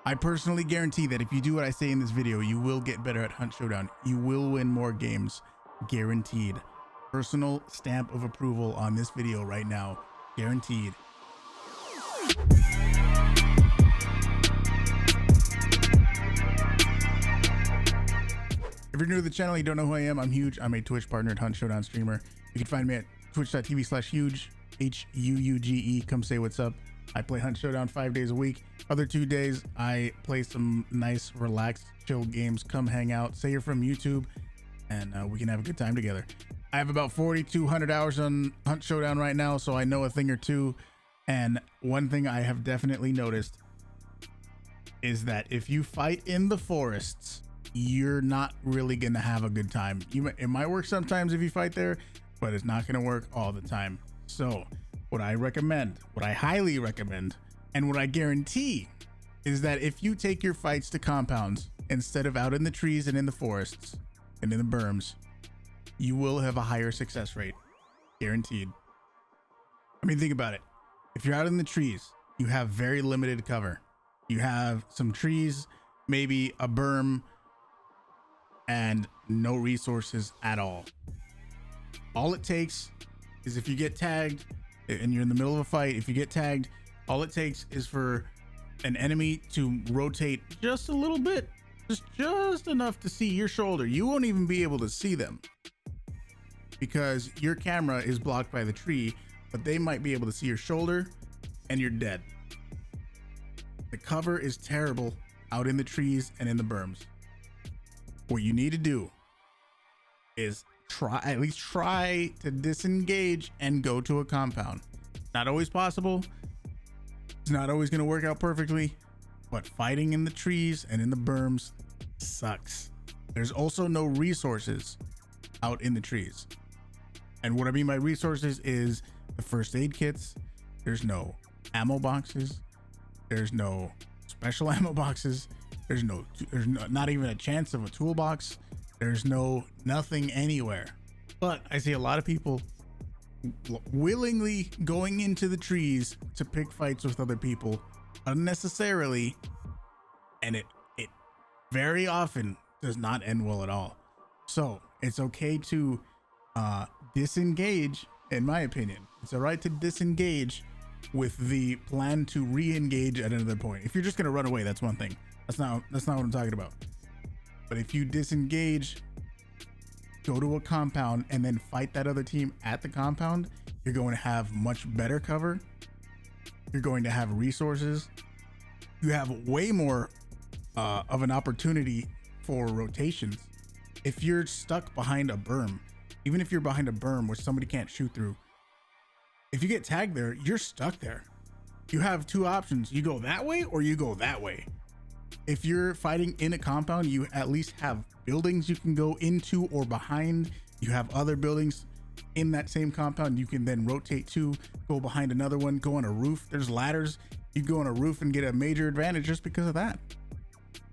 I personally guarantee that if you do what I say in this video, you will get better at Hunt Showdown. You will win more games, guaranteed. Personal stamp of approval on this video right now, guaranteed. If you're new to the channel, you don't know who I am, I'm Huuge. I'm a Twitch partner at Hunt Showdown streamer. You can find me at twitch.tv/Huuge, H-U-U-G-E. Come say what's up. I play Hunt Showdown 5 days a week. Other 2 days, I play some nice, relaxed, chill games. Come hang out. Say you're from YouTube, and we can have a good time together. I have about 4,200 hours on Hunt Showdown right now, so I know a thing or two. And one thing I have definitely noticed is that if you fight in the forests, you're not really gonna have a good time. It might work sometimes if you fight there, but it's not gonna work all the time. So what I recommend, what I highly recommend, and what I guarantee is that if you take your fights to compounds instead of out in the trees and in the forests and in the berms, you will have a higher success rate, guaranteed. I mean, think about it. If you're out in the trees, you have very limited cover. You have some trees, maybe a berm, and no resources at all. All it takes is if you get tagged and you're in the middle of a fight, if you get tagged, all it takes is for an enemy to rotate just a little bit, just enough to see your shoulder. You won't even be able to see them because your camera is blocked by the tree, but they might be able to see your shoulder and you're dead. The cover is terrible out in the trees and in the berms. What you need to do is at least try to disengage and go to a compound. Not always possible. It's not always going to work out perfectly, but fighting in the trees and in the berms sucks. There's also no resources out in the trees. And what I mean by resources is the first aid kits. There's no ammo boxes. There's no special ammo boxes. There's not even a chance of a toolbox. There's nothing anywhere. But I see a lot of people willingly going into the trees to pick fights with other people unnecessarily, and it very often does not end well at all. So it's okay to disengage, in my opinion. It's all right to disengage with the plan to re-engage at another point. If you're just gonna run away, that's one thing. That's not what I'm talking about. But if you disengage, go to a compound and then fight that other team at the compound, you're going to have much better cover. You're going to have resources. You have way more of an opportunity for rotations. If you're stuck behind a berm, even if you're behind a berm which somebody can't shoot through, if you get tagged there, you're stuck there. You have two options. You go that way or you go that way. If you're fighting in a compound, you at least have buildings you can go into or behind. You have other buildings in that same compound you can then rotate to, go behind another one, go on a roof. There's ladders. You go on a roof and get a major advantage just because of that.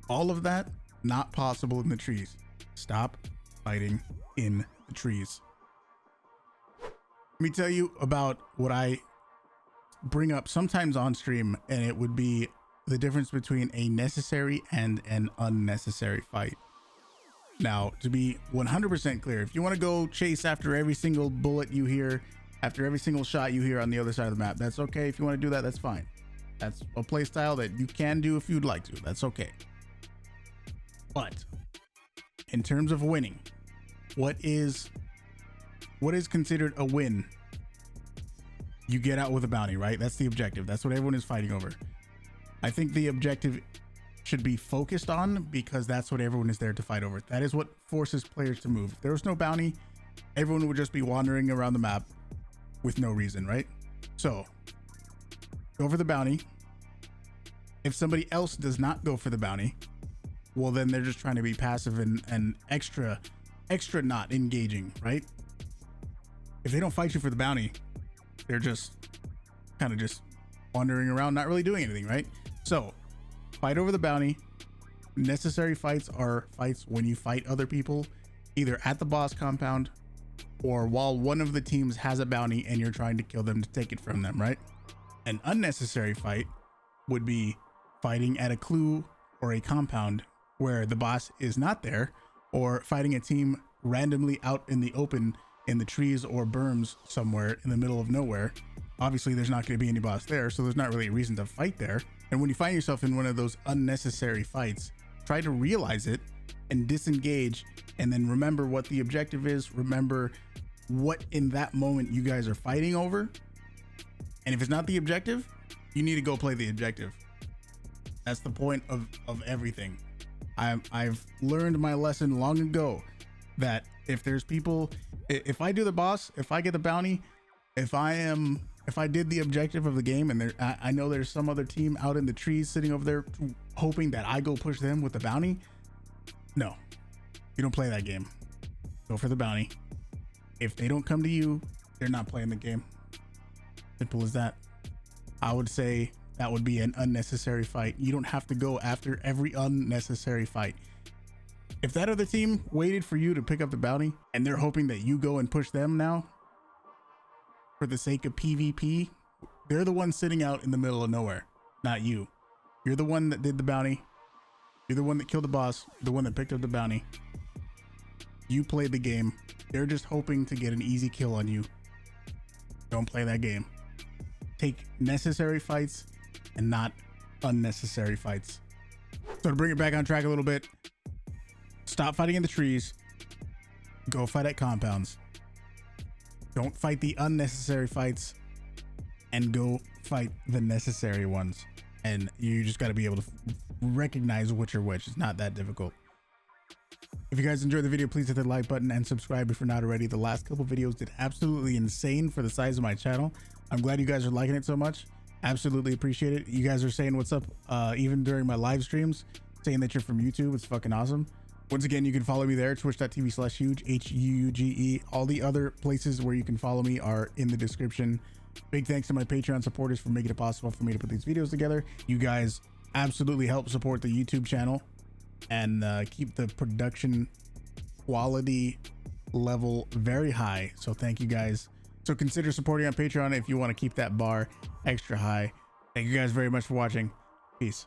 All of that not possible in the trees. Stop fighting in the trees. Let me tell you about what I bring up sometimes on stream, and it would be the difference between a necessary and an unnecessary fight. Now, to be 100% clear, if you want to go chase after every single bullet you hear, after every single shot you hear on the other side of the map, that's okay. If you want to do that, that's fine. That's a play style that you can do if you'd like to. That's okay. But in terms of winning, what is considered a win? You get out with a bounty, right? That's the objective. That's what everyone is fighting over. I think the objective should be focused on because that's what everyone is there to fight over. That is what forces players to move. If there was no bounty, everyone would just be wandering around the map with no reason, right? So go for the bounty. If somebody else does not go for the bounty, well, then they're just trying to be passive and extra not engaging, right? If they don't fight you for the bounty, they're just kind of just wandering around, not really doing anything, right? So fight over the bounty. Necessary fights are fights when you fight other people either at the boss compound or while one of the teams has a bounty and you're trying to kill them to take it from them, right? An unnecessary fight would be fighting at a clue or a compound where the boss is not there, or fighting a team randomly out in the open in the trees or berms somewhere in the middle of nowhere. Obviously there's not going to be any boss there, so there's not really a reason to fight there. And when you find yourself in one of those unnecessary fights, try to realize it and disengage, and then remember what the objective is. Remember what in that moment you guys are fighting over. And if it's not the objective, you need to go play the objective. That's the point of everything. I've learned my lesson long ago that if there's people, if I do the boss, if I get the bounty, if I did the objective of the game, and I know there's some other team out in the trees sitting over there hoping that I go push them with the bounty, no, you don't play that game. Go for the bounty. If they don't come to you, they're not playing the game. Simple as that. I would say that would be an unnecessary fight. You don't have to go after every unnecessary fight. If that other team waited for you to pick up the bounty and they're hoping that you go and push them now for the sake of PvP, they're the ones sitting out in the middle of nowhere, not you. You're the one that did the bounty. You're the one that killed the boss, the one that picked up the bounty. You played the game. They're just hoping to get an easy kill on you. Don't play that game. Take necessary fights and not unnecessary fights. So to bring it back on track a little bit, stop fighting in the trees. Go fight at compounds. Don't fight the unnecessary fights and go fight the necessary ones. And you just got to be able to recognize which are which. It's not that difficult. If you guys enjoyed the video, please hit the like button and subscribe if you're not already. The last couple videos did absolutely insane for the size of my channel. I'm glad you guys are liking it so much. Absolutely appreciate it. You guys are saying what's up even during my live streams, saying that you're from YouTube. It's fucking awesome. Once again, you can follow me there, twitch.tv/Huuge, Huuge. All the other places where you can follow me are in the description. Big thanks to my Patreon supporters for making it possible for me to put these videos together. You guys absolutely help support the YouTube channel and keep the production quality level very high. So thank you guys. So consider supporting on Patreon if you want to keep that bar extra high. Thank you guys very much for watching. Peace.